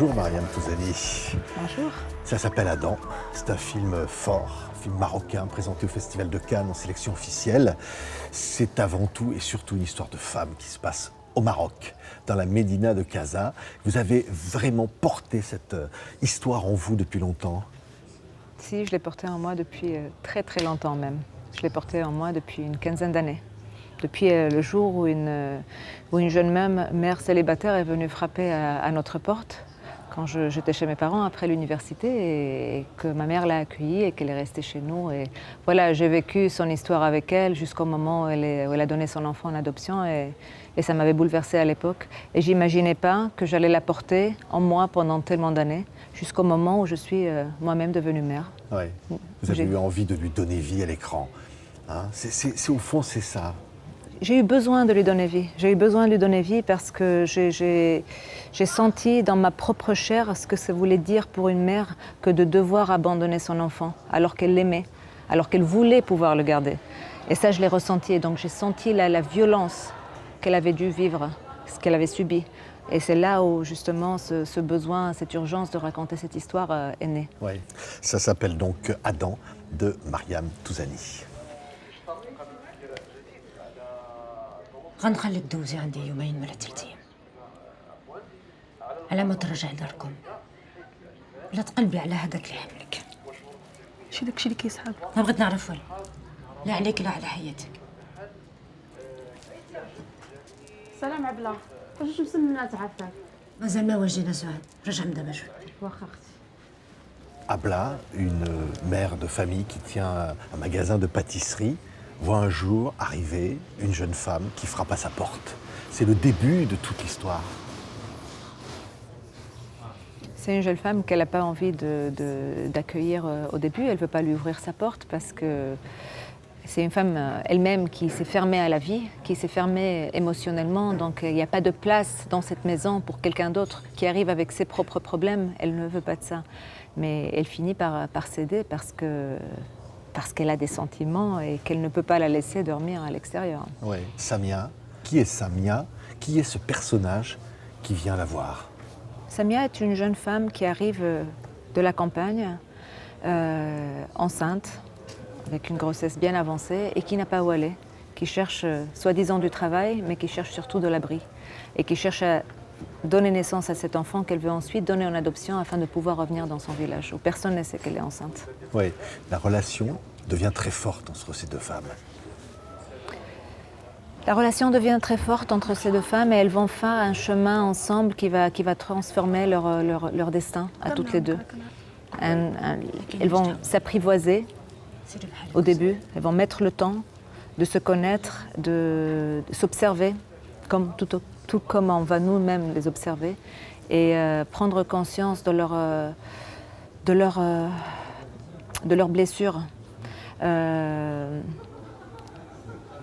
Bonjour Mariam Touzani. Bonjour. Ça s'appelle Adam. C'est un film fort, un film marocain présenté au Festival de Cannes en sélection officielle. C'est avant tout et surtout une histoire de femme qui se passe au Maroc, dans la Médina de Casa. Vous avez vraiment porté cette histoire en vous depuis longtemps? Si, je l'ai porté en moi depuis très très longtemps même. Je l'ai porté en moi depuis une quinzaine d'années. Depuis le jour où une jeune mère célibataire est venue frapper à notre porte quand j'étais chez mes parents après l'université et que ma mère l'a accueillie et qu'elle est restée chez nous. Et voilà, j'ai vécu son histoire avec elle jusqu'au moment où elle a donné son enfant en adoption et ça m'avait bouleversée à l'époque. Et j'imaginais pas que j'allais la porter en moi pendant tellement d'années jusqu'au moment où je suis moi-même devenue mère. Ouais. Vous avez eu envie de lui donner vie à l'écran. Hein? Au fond, c'est ça. J'ai eu besoin de lui donner vie. J'ai eu besoin de lui donner vie parce que j'ai senti dans ma propre chair ce que ça voulait dire pour une mère que de devoir abandonner son enfant alors qu'elle l'aimait, alors qu'elle voulait pouvoir le garder. Et ça, je l'ai ressenti. Et donc, j'ai senti la violence qu'elle avait dû vivre, ce qu'elle avait subi. Et c'est là où, justement, ce besoin, cette urgence de raconter cette histoire est née. Ouais. Ça s'appelle donc Adam de Mariam Touzani. غنخليك دوزي عندي يومين ولا 3 أيام على ما ترجع لداركم ولا تقلبي على هذاك اللي حملك. شي داكشي اللي كيسحاب. ما بغيت نعرف والو، لا عليك لا على حياتك. سلام عبلة، واش مسمنات عفاك؟ مازال ما واجينا سعاد، رجع من دابا شوي. واخا اختي. Abla, une mère de famille qui tient un magasin de pâtisserie, voit un jour arriver une jeune femme qui frappe à sa porte. C'est le début de toute l'histoire. C'est une jeune femme qu'elle n'a pas envie d'accueillir au début. Elle ne veut pas lui ouvrir sa porte parce que c'est une femme elle-même qui s'est fermée à la vie, qui s'est fermée émotionnellement. Donc il n'y a pas de place dans cette maison pour quelqu'un d'autre qui arrive avec ses propres problèmes. Elle ne veut pas de ça. Mais elle finit par céder parce qu'elle a des sentiments et qu'elle ne peut pas la laisser dormir à l'extérieur. Oui. Samia, qui est Samia? Qui est ce personnage qui vient la voir? Samia est une jeune femme qui arrive de la campagne, enceinte, avec une grossesse bien avancée et qui n'a pas où aller, qui cherche soi-disant du travail, mais qui cherche surtout de l'abri et qui cherche à donner naissance à cet enfant qu'elle veut ensuite donner en adoption afin de pouvoir revenir dans son village où personne ne sait qu'elle est enceinte. Oui, la relation devient très forte entre ces deux femmes. La relation devient très forte entre ces deux femmes et elles vont faire un chemin ensemble qui va transformer leur destin à toutes les deux. Elles vont s'apprivoiser au début, elles vont mettre le temps de se connaître, de s'observer, tout comme on va nous-mêmes les observer, et prendre conscience de leurs blessures.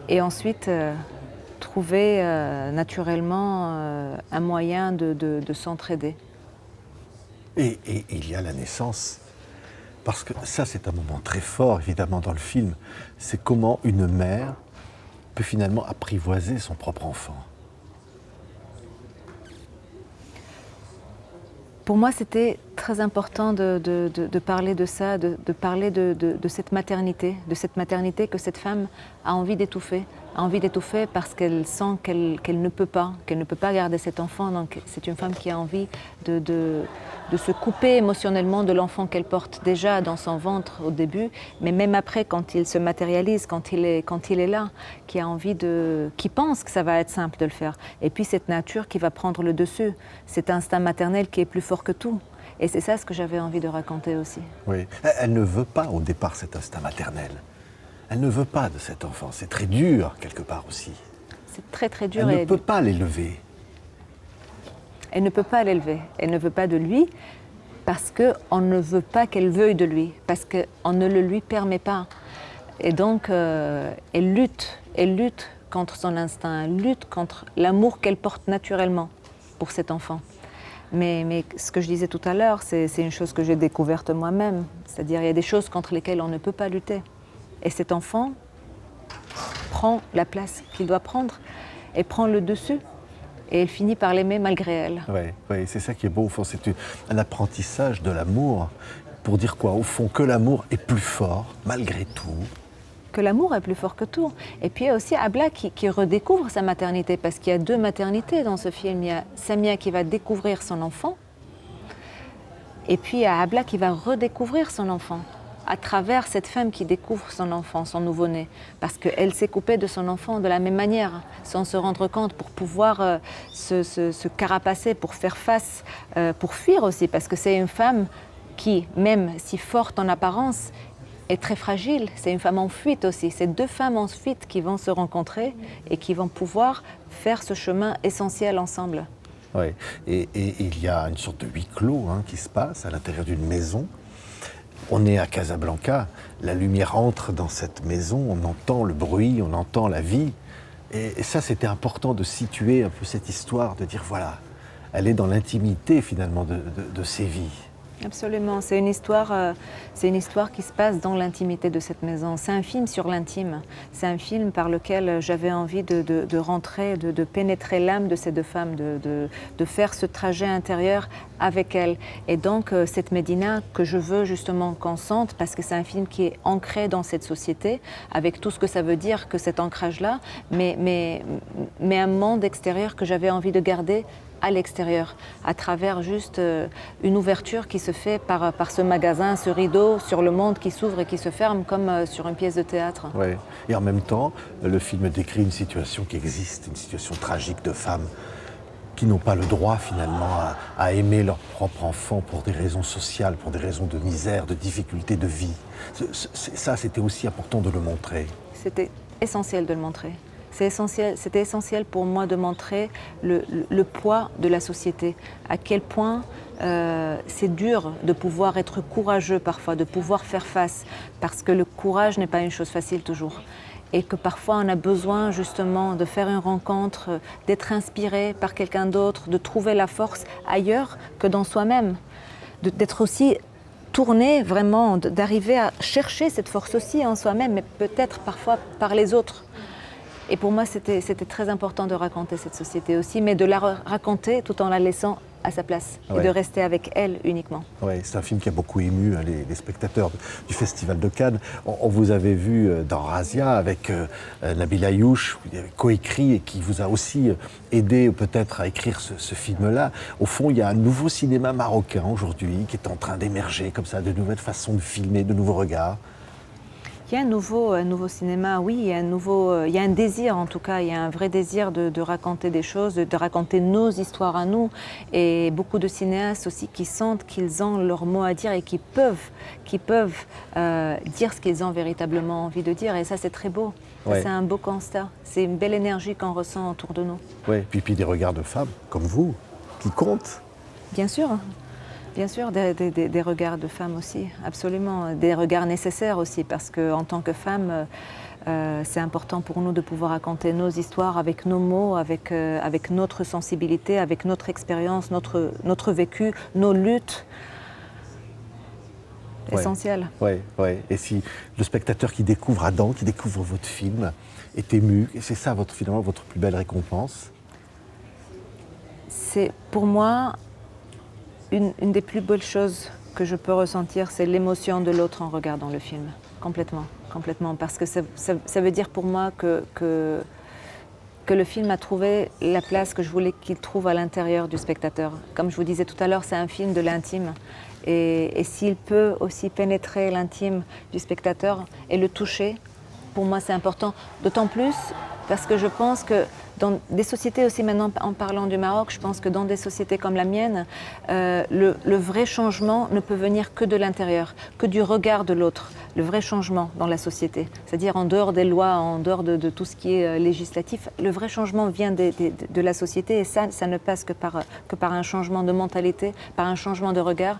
Et ensuite trouver naturellement un moyen de s'entraider. Et il y a la naissance, parce que ça c'est un moment très fort évidemment dans le film, c'est comment une mère peut finalement apprivoiser son propre enfant. Pour moi, c'était très important de parler de ça, de parler de cette maternité que cette femme a envie d'étouffer parce qu'elle sent qu'elle ne peut pas garder cet enfant. Donc c'est une femme qui a envie de se couper émotionnellement de l'enfant qu'elle porte déjà dans son ventre au début, mais même après, quand il se matérialise, quand il est là, qui pense que ça va être simple de le faire. Et puis cette nature qui va prendre le dessus, cet instinct maternel qui est plus fort que tout. Et c'est ça ce que j'avais envie de raconter aussi. Oui, elle ne veut pas au départ cet instinct maternel. Elle ne veut pas de cet enfant. C'est très dur quelque part aussi. C'est très très dur. Elle ne peut pas l'élever. Elle ne peut pas l'élever. Elle ne veut pas de lui parce qu'on ne veut pas qu'elle veuille de lui, parce qu'on ne le lui permet pas. Et donc, elle lutte contre son instinct, elle lutte contre l'amour qu'elle porte naturellement pour cet enfant. Mais ce que je disais tout à l'heure, c'est une chose que j'ai découverte moi-même. C'est-à-dire, il y a des choses contre lesquelles on ne peut pas lutter. Et cet enfant prend la place qu'il doit prendre et prend le dessus. et elle finit par l'aimer malgré elle. Oui, c'est ça qui est beau, au fond, c'est un apprentissage de l'amour, pour dire quoi, au fond, que l'amour est plus fort, malgré tout. Que l'amour est plus fort que tout. Et puis il y a aussi Abla qui redécouvre sa maternité, parce qu'il y a deux maternités dans ce film. Il y a Samia qui va découvrir son enfant, et puis il y a Abla qui va redécouvrir son enfant, à travers cette femme qui découvre son enfant, son nouveau-né, parce qu'elle s'est coupée de son enfant de la même manière, sans se rendre compte, pour pouvoir se carapacer, pour faire face, pour fuir aussi, parce que c'est une femme qui, même si forte en apparence, est très fragile. C'est une femme en fuite aussi. C'est deux femmes en fuite qui vont se rencontrer et qui vont pouvoir faire ce chemin essentiel ensemble. Oui, et il y a une sorte de huis clos qui se passe à l'intérieur d'une maison. On est à Casablanca, la lumière entre dans cette maison, on entend le bruit, on entend la vie. Et ça, c'était important de situer un peu cette histoire, de dire voilà, elle est dans l'intimité finalement de ces vies. Absolument, c'est une histoire qui se passe dans l'intimité de cette maison. C'est un film sur l'intime. C'est un film par lequel j'avais envie de rentrer, de pénétrer l'âme de ces deux femmes, de faire ce trajet intérieur avec elles. Et donc cette Médina que je veux justement qu'on sente, parce que c'est un film qui est ancré dans cette société, avec tout ce que ça veut dire que cet ancrage-là, mais un monde extérieur que j'avais envie de garder à l'extérieur, à travers juste une ouverture qui se fait par ce magasin, ce rideau sur le monde qui s'ouvre et qui se ferme comme sur une pièce de théâtre. Ouais. Et en même temps, le film décrit une situation qui existe, une situation tragique de femmes qui n'ont pas le droit finalement à aimer leur propre enfant pour des raisons sociales, pour des raisons de misère, de difficulté de vie. Ça, c'était aussi important de le montrer. C'était essentiel de le montrer. C'était essentiel pour moi de montrer le poids de la société, à quel point c'est dur de pouvoir être courageux parfois, de pouvoir faire face, parce que le courage n'est pas une chose facile toujours. Et que parfois on a besoin justement de faire une rencontre, d'être inspiré par quelqu'un d'autre, de trouver la force ailleurs que dans soi-même, d'être aussi tourné vraiment, d'arriver à chercher cette force aussi en soi-même, mais peut-être parfois par les autres. Et pour moi, c'était très important de raconter cette société aussi, mais de la raconter tout en la laissant à sa place et de rester avec elle uniquement. Oui, c'est un film qui a beaucoup ému les spectateurs du Festival de Cannes. On vous avait vu dans Razia avec Nabil Ayouch, vous avez coécrit et qui vous a aussi aidé peut-être à écrire ce film-là. Au fond, il y a un nouveau cinéma marocain aujourd'hui qui est en train d'émerger comme ça, de nouvelles façons de filmer, de nouveaux regards. Il y a un nouveau cinéma, oui, il y a un désir en tout cas, il y a un vrai désir de raconter des choses, de raconter nos histoires à nous, et beaucoup de cinéastes aussi qui sentent qu'ils ont leur mot à dire et qui peuvent dire ce qu'ils ont véritablement envie de dire, et ça c'est très beau. Ouais. C'est un beau constat, c'est une belle énergie qu'on ressent autour de nous. Oui, puis des regards de femmes comme vous, qui comptent. Bien sûr. Bien sûr, des regards de femmes aussi, absolument. Des regards nécessaires aussi, parce qu'en tant que femme, c'est important pour nous de pouvoir raconter nos histoires avec nos mots, avec notre sensibilité, avec notre expérience, notre vécu, nos luttes. Essentiel. Oui. Et si le spectateur qui découvre Adam, qui découvre votre film, est ému, et c'est ça finalement votre plus belle récompense? C'est pour moi... Une des plus belles choses que je peux ressentir, c'est l'émotion de l'autre en regardant le film. Complètement. Parce que ça veut dire pour moi que le film a trouvé la place que je voulais qu'il trouve à l'intérieur du spectateur. Comme je vous disais tout à l'heure, c'est un film de l'intime. Et s'il peut aussi pénétrer l'intime du spectateur et le toucher, pour moi c'est important. D'autant plus parce que je pense que dans des sociétés aussi, maintenant en parlant du Maroc, je pense que dans des sociétés comme la mienne, le vrai changement ne peut venir que de l'intérieur, que du regard de l'autre. Le vrai changement dans la société, c'est-à-dire en dehors des lois, en dehors de tout ce qui est législatif, le vrai changement vient de la société, et ça ne passe que par un changement de mentalité, par un changement de regard.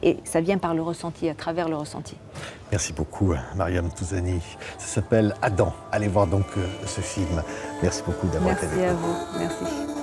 Et ça vient par le ressenti, à travers le ressenti. Merci beaucoup, Mariam Touzani. Ça s'appelle Adam. Allez voir donc ce film. Merci beaucoup d'avoir été avec nous. Merci à vous. Merci.